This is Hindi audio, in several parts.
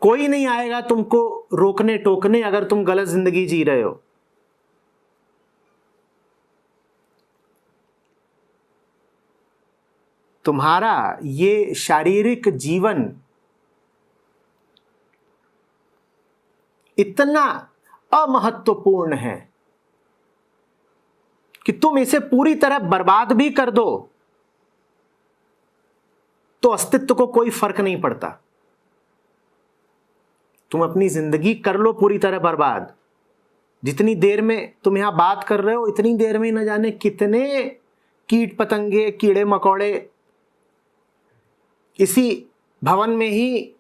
कोई नहीं आएगा तुमको रोकने टोकने अगर तुम गलत जिंदगी जी रहे हो। तुम्हारा ये शारीरिक जीवन इतना अमहत्वपूर्ण है कि तुम इसे पूरी तरह बर्बाद भी कर दो तो अस्तित्व को कोई फर्क नहीं पड़ता। तुम अपनी जिंदगी कर लो पूरी तरह बर्बाद। जितनी देर में तुम यहां बात कर रहे हो इतनी देर में न जाने कितने कीट पतंगे कीड़े मकोड़े इसी भवन में ही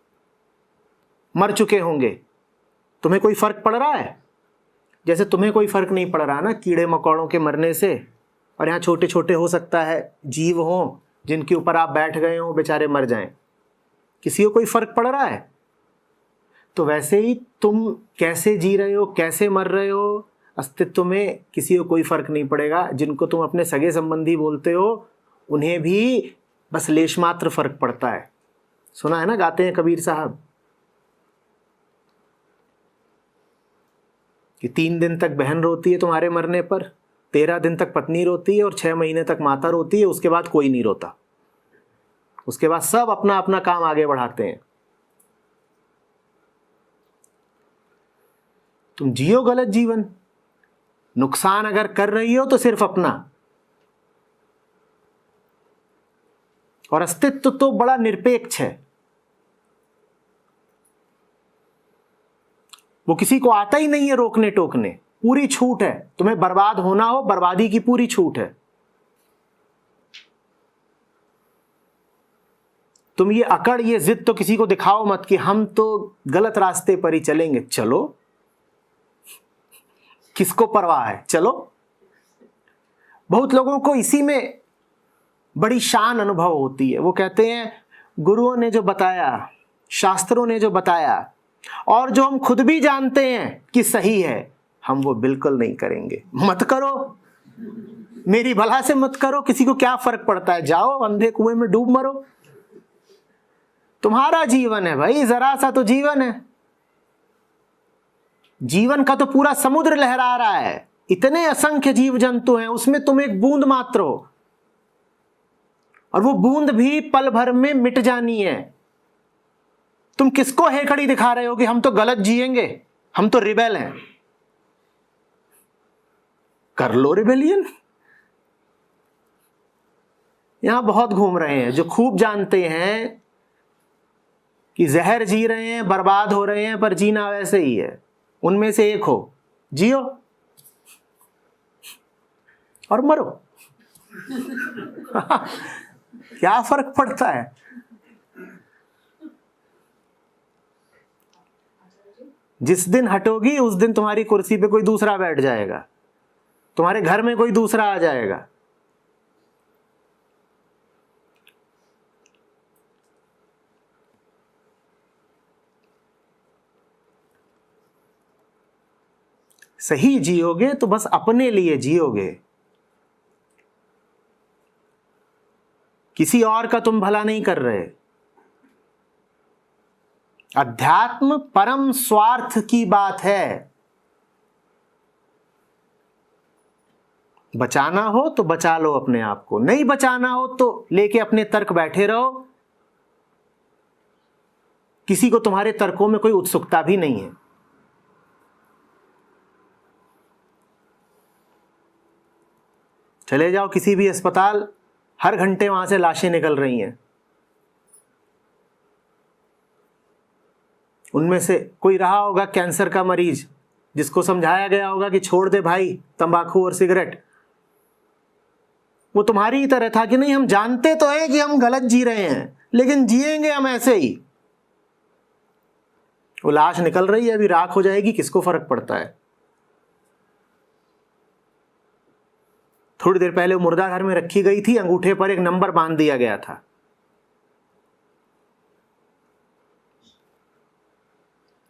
मर चुके होंगे। तुम्हें कोई फर्क पड़ रहा है? जैसे तुम्हें कोई फर्क नहीं पड़ रहा ना कीड़े मकोड़ों के मरने से। और यहाँ छोटे छोटे हो सकता है जीव हों जिनके ऊपर आप बैठ गए हो, बेचारे मर जाएं, किसी को कोई फर्क पड़ रहा है? तो वैसे ही तुम कैसे जी रहे हो, कैसे मर रहे हो, अस्तित्व में किसी को कोई फर्क नहीं पड़ेगा। जिनको तुम अपने सगे संबंधी बोलते हो उन्हें भी बस लेश मात्र फर्क पड़ता है। सुना है ना, गाते हैं कबीर साहब कि 3 दिन तक बहन रोती है तुम्हारे मरने पर, 13 दिन तक पत्नी रोती है और 6 महीने तक माता रोती है, उसके बाद कोई नहीं रोता। उसके बाद सब अपना अपना काम आगे बढ़ाते हैं। तुम जियो गलत जीवन। नुकसान अगर कर रही हो तो सिर्फ अपना। और अस्तित्व तो बड़ा निरपेक्ष है, वो किसी को आता ही नहीं है रोकने टोकने। पूरी छूट है, तुम्हें बर्बाद होना हो बर्बादी की पूरी छूट है। तुम ये अकड़ ये जिद तो किसी को दिखाओ मत कि हम तो गलत रास्ते पर ही चलेंगे। चलो, किसको परवाह है, चलो। बहुत लोगों को इसी में बड़ी शान अनुभव होती है। वो कहते हैं गुरुओं ने जो बताया, शास्त्रों ने जो बताया और जो हम खुद भी जानते हैं कि सही है, हम वो बिल्कुल नहीं करेंगे। मत करो, मेरी भला से मत करो, किसी को क्या फर्क पड़ता है, जाओ अंधे कुएं में डूब मरो। तुम्हारा जीवन है भाई, जरा सा तो जीवन है। जीवन का तो पूरा समुद्र लहरा रहा है, इतने असंख्य जीव जंतु हैं, उसमें तुम एक बूंद मात्र हो और वो बूंद भी पल भर में मिट जानी है। तुम किसको हेकड़ी दिखा रहे हो कि हम तो गलत जिएंगे, हम तो रिबेल हैं? कर लो रिबेलियन। यहां बहुत घूम रहे हैं जो खूब जानते हैं कि जहर जी रहे हैं, बर्बाद हो रहे हैं, पर जीना वैसे ही है। उनमें से एक हो, जियो और मरो। क्या फर्क पड़ता है? जिस दिन हटोगी उस दिन तुम्हारी कुर्सी पे कोई दूसरा बैठ जाएगा, तुम्हारे घर में कोई दूसरा आ जाएगा। सही जियोगे तो बस अपने लिए जियोगे, किसी और का तुम भला नहीं कर रहे। अध्यात्म परम स्वार्थ की बात है। बचाना हो तो बचा लो अपने आप को, नहीं बचाना हो तो लेके अपने तर्क बैठे रहो। किसी को तुम्हारे तर्कों में कोई उत्सुकता भी नहीं है। चले जाओ किसी भी अस्पताल, हर घंटे वहां से लाशें निकल रही हैं। उनमें से कोई रहा होगा कैंसर का मरीज जिसको समझाया गया होगा कि छोड़ दे भाई तंबाकू और सिगरेट। वो तुम्हारी ही तरह था कि नहीं, हम जानते तो हैं कि हम गलत जी रहे हैं लेकिन जिएंगे हम ऐसे ही। वो लाश निकल रही है, अभी राख हो जाएगी, किसको फर्क पड़ता है? थोड़ी देर पहले वो मुर्दा घर में रखी गई थी, अंगूठे पर एक नंबर बांध दिया गया था,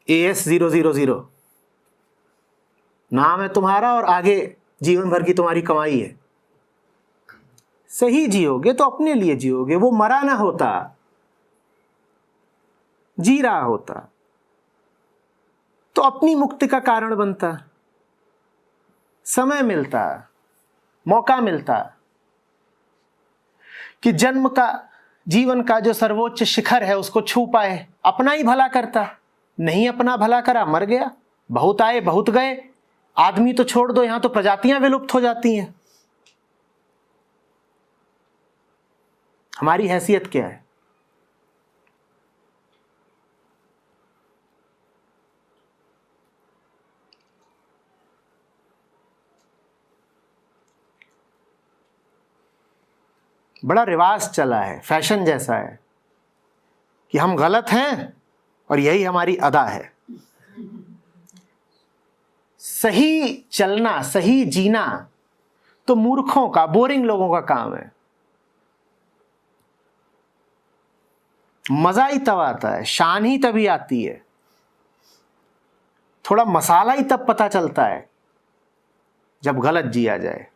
AS000। नाम है तुम्हारा और आगे जीवन भर की तुम्हारी कमाई है। सही जियोगे तो अपने लिए जियोगे। वो मरा ना होता, जी रहा होता। तो अपनी मुक्ति का कारण बनता, समय मिलता, मौका मिलता कि जन्म का, जीवन का जो सर्वोच्च शिखर है उसको छू पाए, अपना ही भला करता। नहीं अपना भला करा, मर गया। बहुत आए बहुत गए, आदमी तो छोड़ दो, यहां तो प्रजातियां विलुप्त हो जाती हैं। हमारी हैसियत क्या है? बड़ा रिवाज चला है, फैशन जैसा है कि हम गलत हैं और यही हमारी अदा है। सही चलना, सही जीना तो मूर्खों का, बोरिंग लोगों का काम है। मजा ही तब आता है, शान ही तभी आती है, थोड़ा मसाला ही तब पता चलता है जब गलत जिया जाए।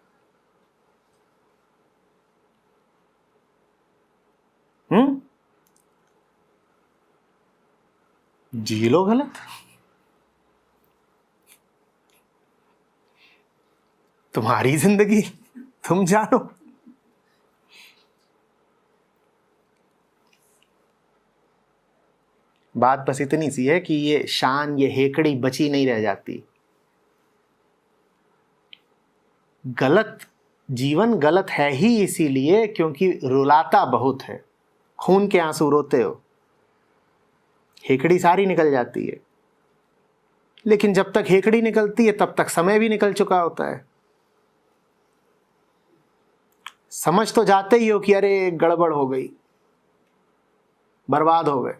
जी लो गलत, तुम्हारी जिंदगी, तुम जानो। बात बस इतनी सी है कि ये शान, ये हेकड़ी बची नहीं रह जाती। गलत जीवन गलत है ही इसीलिए क्योंकि रुलाता बहुत है, खून के आंसू रोते हो, हेकड़ी सारी निकल जाती है। लेकिन जब तक हेकड़ी निकलती है तब तक समय भी निकल चुका होता है। समझ तो जाते ही हो कि अरे गड़बड़ हो गई, बर्बाद हो गए।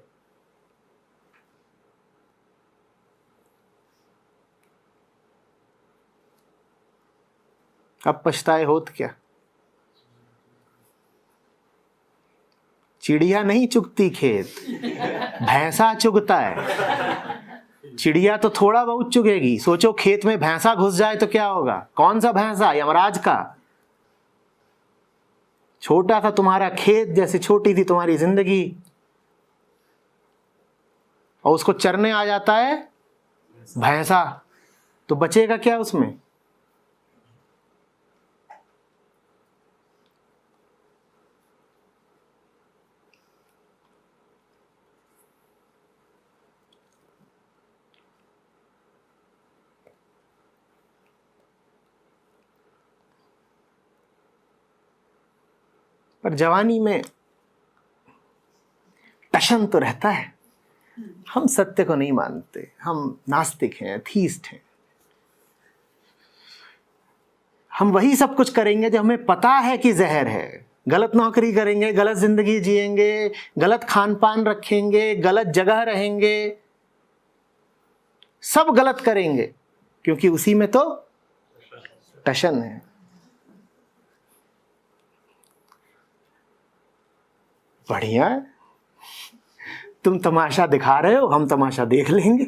अब पछताए होत क्या? चिड़िया नहीं चुगती खेत, भैंसा चुगता है। चिड़िया तो थोड़ा बहुत चुगेगी, सोचो खेत में भैंसा घुस जाए तो क्या होगा? कौन सा भैंसा? यमराज का। छोटा था तुम्हारा खेत, जैसे छोटी थी तुम्हारी जिंदगी, और उसको चरने आ जाता है भैंसा, तो बचेगा क्या उसमें? पर जवानी में टशन तो रहता है। हम सत्य को नहीं मानते, हम नास्तिक हैं, एथीस्ट हैं। हम वही सब कुछ करेंगे जो हमें पता है कि जहर है। गलत नौकरी करेंगे, गलत जिंदगी जिएंगे, गलत खान पान रखेंगे, गलत जगह रहेंगे, सब गलत करेंगे क्योंकि उसी में तो टशन है। बढ़िया है, तुम तमाशा दिखा रहे हो, हम तमाशा देख लेंगे।